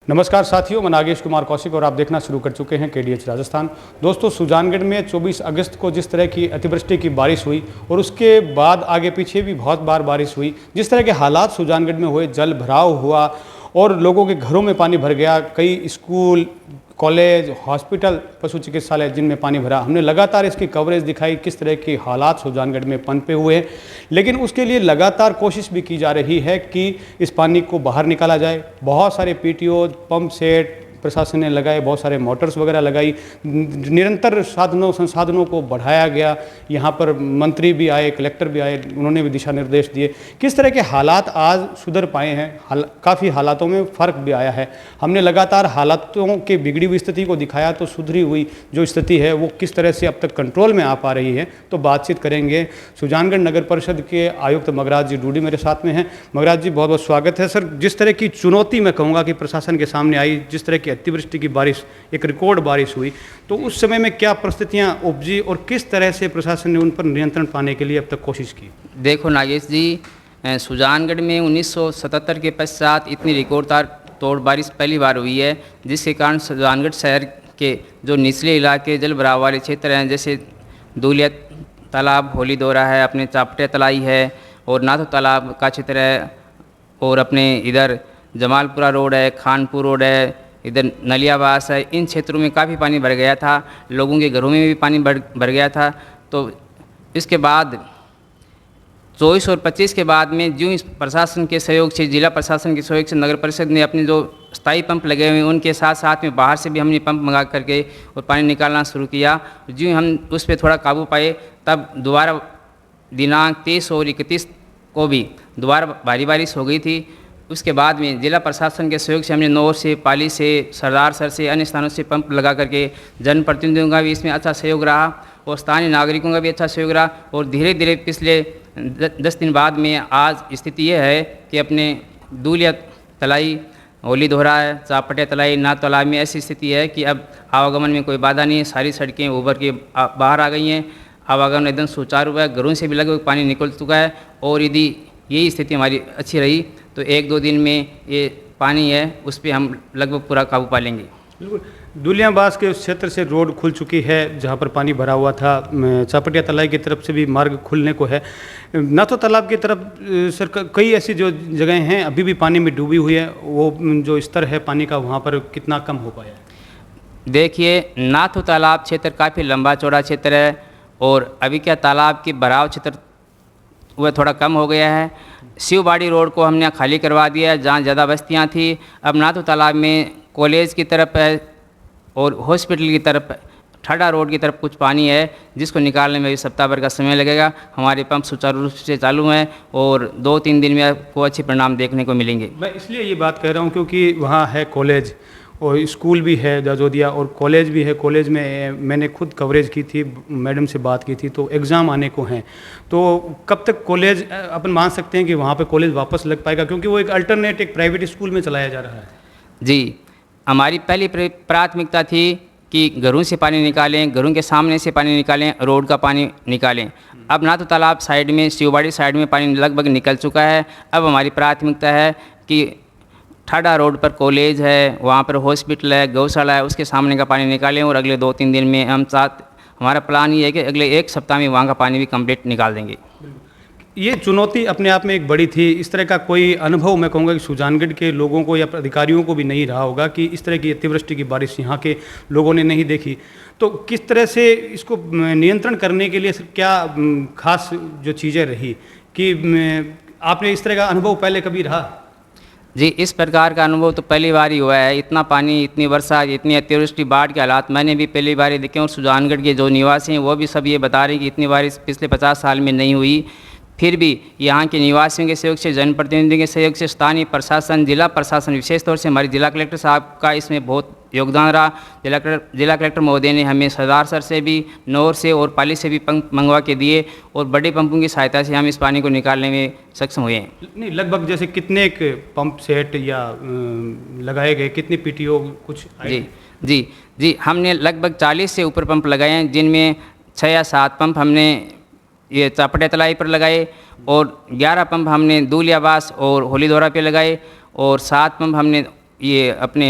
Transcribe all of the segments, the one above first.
नमस्कार साथियों, मैं नागेश कुमार कौशिक और आप देखना शुरू कर चुके हैं KDH राजस्थान। दोस्तों, सुजानगढ़ में 24 अगस्त को जिस तरह की अतिवृष्टि की बारिश हुई और उसके बाद आगे पीछे भी बहुत बार बारिश हुई, जिस तरह के हालात सुजानगढ़ में हुए, जल भराव हुआ और लोगों के घरों में पानी भर गया, कई स्कूल, कॉलेज, हॉस्पिटल, पशु चिकित्सालय जिनमें पानी भरा, हमने लगातार इसकी कवरेज दिखाई किस तरह के हालात सुजानगढ़ में पनपे हुए हैं। लेकिन उसके लिए लगातार कोशिश भी की जा रही है कि इस पानी को बाहर निकाला जाए। बहुत सारे PTO, पंप सेट प्रशासन ने लगाए, बहुत सारे मोटर्स वगैरह लगाई, निरंतर संसाधनों को बढ़ाया गया। यहाँ पर मंत्री भी आए, कलेक्टर भी आए, उन्होंने भी दिशा निर्देश दिए। किस तरह के हालात आज सुधर पाए हैं, काफ़ी हालातों में फ़र्क भी आया है। हमने लगातार हालातों के बिगड़ी हुई स्थिति को दिखाया, तो सुधरी हुई जो स्थिति है वो किस तरह से अब तक कंट्रोल में आ पा रही है, तो बातचीत करेंगे। सुजानगढ़ नगर परिषद के आयुक्त मगराज जी डूडी मेरे साथ में हैं। मगराज जी, बहुत बहुत स्वागत है। सर, जिस तरह की चुनौती मैं कहूँगा कि प्रशासन के सामने आई, जिस तरह अतिवृष्टि की बारिश, एक रिकॉर्ड बारिश हुई, तो उस समय में क्या परिस्थितियां उपजी और किस तरह से प्रशासन ने उन पर नियंत्रण पाने के लिए अब तक कोशिश की? देखो नागेश जी, सुजानगढ़ में 1977 के पश्चात इतनी रिकॉर्ड तोड़ बारिश पहली बार हुई है, जिसके कारण सुजानगढ़ शहर के जो निचले इलाके जल भराव वाले क्षेत्र हैं, जैसे दूलिया तालाब, होली दोरा है, अपने चापटे तलाई है और नाथो तालाब का क्षेत्र है, और अपने इधर जमालपुरा रोड है, खानपुर रोड है, इधर नलियाबास है। इन क्षेत्रों में काफ़ी पानी भर गया था, लोगों के घरों में भी पानी भर गया था। तो इसके बाद 24 और 25 के बाद में जो इस प्रशासन के सहयोग से, जिला प्रशासन के सहयोग से नगर परिषद ने अपने जो स्थायी पंप लगे हुए हैं उनके साथ साथ में बाहर से भी हमने पंप मंगा करके और पानी निकालना शुरू किया। जो हम उस पर थोड़ा काबू पाए, तब दोबारा दिनांक 30 और 31 को भी दोबारा भारी बारिश हो गई थी। उसके बाद में जिला प्रशासन के सहयोग से हमने नौर से, पाली से, सरदार सर से, अन्य स्थानों से पंप लगा करके जनप्रतिनिधियों का भी इसमें अच्छा सहयोग रहा और स्थानीय नागरिकों का भी अच्छा सहयोग रहा। और धीरे धीरे पिछले 10 दिन बाद में आज स्थिति ये है कि अपने दूलिया तलाई, होली दोहरा है, चापटे तलाई, नाथ तालाब में ऐसी स्थिति है कि अब आवागमन में कोई बाधा नहीं है। सारी सड़कें उभर के बाहर आ गई हैं, आवागमन एकदम सुचारू है, घरों से भी लगभग पानी निकल चुका है। और यदि यही स्थिति हमारी अच्छी रही तो 1-2 दिन में ये पानी है उस पर हम लगभग पूरा काबू पा लेंगे। बिल्कुल। दुलियाबास के उस क्षेत्र से रोड खुल चुकी है जहाँ पर पानी भरा हुआ था। चापटिया तलाई की तरफ से भी मार्ग खुलने को है। नाथो तालाब की तरफ सर कई ऐसी जो जगह हैं अभी भी पानी में डूबी हुई है, वो जो स्तर है पानी का वहाँ पर कितना कम हो पाया है? देखिए, नाथो तालाब क्षेत्र काफ़ी लंबा चौड़ा क्षेत्र है और अभी क्या तालाब की भराव क्षेत्र वह थोड़ा कम हो गया है। शिवबाड़ी रोड को हमने खाली करवा दिया है जहाँ ज़्यादा बस्तियाँ थी। अब नाथो तालाब में कॉलेज की तरफ है और हॉस्पिटल की तरफ, ठाडा रोड की तरफ कुछ पानी है जिसको निकालने में भी सप्ताह भर का समय लगेगा। हमारे पंप सुचारू रूप से चालू हैं और 2-3 दिन में आपको अच्छे परिणाम देखने को मिलेंगे। मैं इसलिए ये बात कह रहा हूँ क्योंकि वहाँ है कॉलेज और स्कूल भी है जाजोदिया और कॉलेज भी है। कॉलेज में मैंने खुद कवरेज की थी, मैडम से बात की थी, तो एग्ज़ाम आने को हैं। तो कब तक कॉलेज अपन मान सकते हैं कि वहाँ पे कॉलेज वापस लग पाएगा, क्योंकि वो एक अल्टरनेट एक प्राइवेट स्कूल में चलाया जा रहा है? जी, हमारी पहली प्राथमिकता थी कि घरों से पानी निकालें, घरों के सामने से पानी निकालें, रोड का पानी निकालें। अब नाथो तालाब साइड में, शिवबाड़ी साइड में पानी लगभग निकल चुका है। अब हमारी प्राथमिकता है कि ठाडा रोड पर कॉलेज है, वहाँ पर हॉस्पिटल है, गौशाला है, उसके सामने का पानी निकालें और अगले 2-3 दिन में हमारा प्लान ये है कि अगले 1 सप्ताह में वहाँ का पानी भी कंप्लीट निकाल देंगे। ये चुनौती अपने आप में एक बड़ी थी। इस तरह का कोई अनुभव मैं कहूँगा कि सुजानगढ़ के लोगों को या अधिकारियों को भी नहीं रहा होगा कि इस तरह की अतिवृष्टि की बारिश यहाँ के लोगों ने नहीं देखी। तो किस तरह से इसको नियंत्रण करने के लिए क्या खास जो चीज़ें रही कि आपने इस तरह का अनुभव पहले कभी रहा? जी, इस प्रकार का अनुभव तो पहली बार ही हुआ है। इतना पानी, इतनी वर्षा, इतनी अतिवृष्टि, बाढ़ के हालात मैंने भी पहली बार ही देखे और सुजानगढ़ के जो निवासी हैं वो भी सब ये बता रहे हैं कि इतनी बारिश पिछले 50 साल में नहीं हुई। फिर भी यहाँ के निवासियों के सहयोग से, जनप्रतिनिधियों के सहयोग से, स्थानीय प्रशासन, जिला प्रशासन, विशेष तौर से हमारे जिला कलेक्टर साहब का इसमें बहुत योगदान रहा। जिला कलेक्टर महोदय ने हमें सरदार सर से भी, नौर से और पाली से भी पंप मंगवा के दिए और बड़े पंपों की सहायता से हम इस पानी को निकालने में सक्षम हुए हैं। नहीं, लगभग जैसे कितने पंप सेट या लगाए गए, कितने PTO कुछ? जी, हमने लगभग 40 से ऊपर पंप लगाए हैं, जिनमें 6 या 7 पंप हमने ये चापटे तलाई पर लगाए और 11 पंप हमने दूलियाबास और होली दोहरा पे लगाए और 7 पंप हमने ये अपने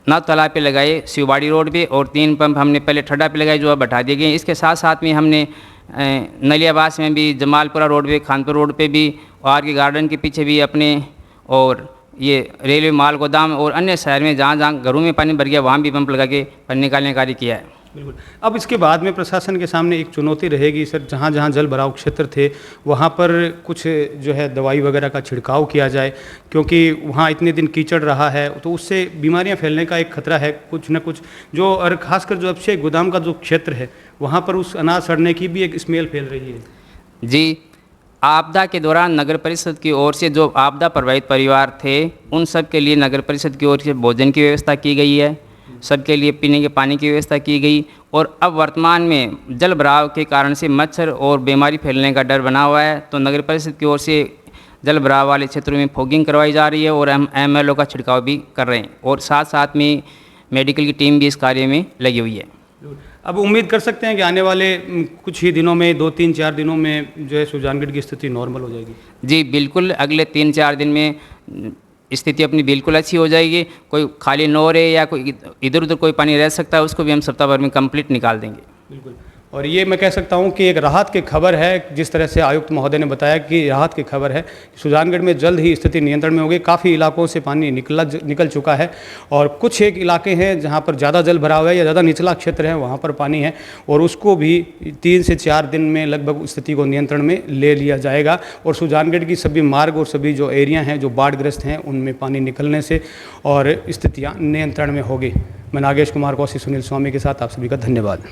नाव तालाब पे लगाए शिवबाड़ी रोड पे, और 3 पंप हमने पहले ठड्डा पे लगाए जो अब हटा दिए गए। इसके साथ साथ में हमने नलियाबास में भी, जमालपुरा रोड पे, खानपुर रोड पे भी, आर के गार्डन के पीछे भी अपने, और ये रेलवे माल गोदाम और अन्य शहर में जहाँ जहाँ घरों में पानी भर गया वहाँ भी पंप लगा के पानी निकालने का कार्य किया है। बिल्कुल। अब इसके बाद में प्रशासन के सामने एक चुनौती रहेगी सर, जहाँ जहाँ जल भराव क्षेत्र थे वहाँ पर कुछ जो है दवाई वगैरह का छिड़काव किया जाए, क्योंकि वहाँ इतने दिन कीचड़ रहा है तो उससे बीमारियाँ फैलने का एक खतरा है कुछ न कुछ जो, और ख़ासकर जो अक्षय गोदाम का जो क्षेत्र है वहाँ पर उस अनाज सड़ने की भी एक स्मेल फैल रही है। जी, आपदा के दौरान नगर परिषद की ओर से जो आपदा प्रभावित परिवार थे उन सब के लिए नगर परिषद की ओर से भोजन की व्यवस्था की गई है, सबके लिए पीने के पानी की व्यवस्था की गई, और अब वर्तमान में जल भराव के कारण से मच्छर और बीमारी फैलने का डर बना हुआ है, तो नगर परिषद की ओर से जल भराव वाले क्षेत्रों में फॉगिंग करवाई जा रही है और हम MLO का छिड़काव भी कर रहे हैं, और साथ साथ में मेडिकल की टीम भी इस कार्य में लगी हुई है। अब उम्मीद कर सकते हैं कि आने वाले कुछ ही दिनों में, 2-3-4 दिनों में जो है सुजानगढ़ की स्थिति नॉर्मल हो जाएगी? जी बिल्कुल, अगले 3-4 दिन में स्थिति अपनी बिल्कुल अच्छी हो जाएगी। कोई खाली न रहे या कोई इधर उधर कोई पानी रह सकता है उसको भी हम सप्ताह भर में कंप्लीट निकाल देंगे। बिल्कुल। और ये मैं कह सकता हूँ कि एक राहत की खबर है, जिस तरह से आयुक्त महोदय ने बताया कि राहत की खबर है, सुजानगढ़ में जल्द ही स्थिति नियंत्रण में होगी। काफ़ी इलाकों से पानी निकल चुका है, और कुछ एक इलाके हैं जहाँ पर ज़्यादा जल भराव है या ज़्यादा निचला क्षेत्र है वहाँ पर पानी है, और उसको भी 3 से 4 दिन में लगभग स्थिति को नियंत्रण में ले लिया जाएगा। और सुजानगढ़ की सभी मार्ग और सभी जो एरिया हैं जो बाढ़ग्रस्त हैं उनमें पानी निकलने से और स्थितियाँ नियंत्रण में होगी। मैं नागेश कुमार कौशिक, सुनील स्वामी के साथ आप सभी का धन्यवाद।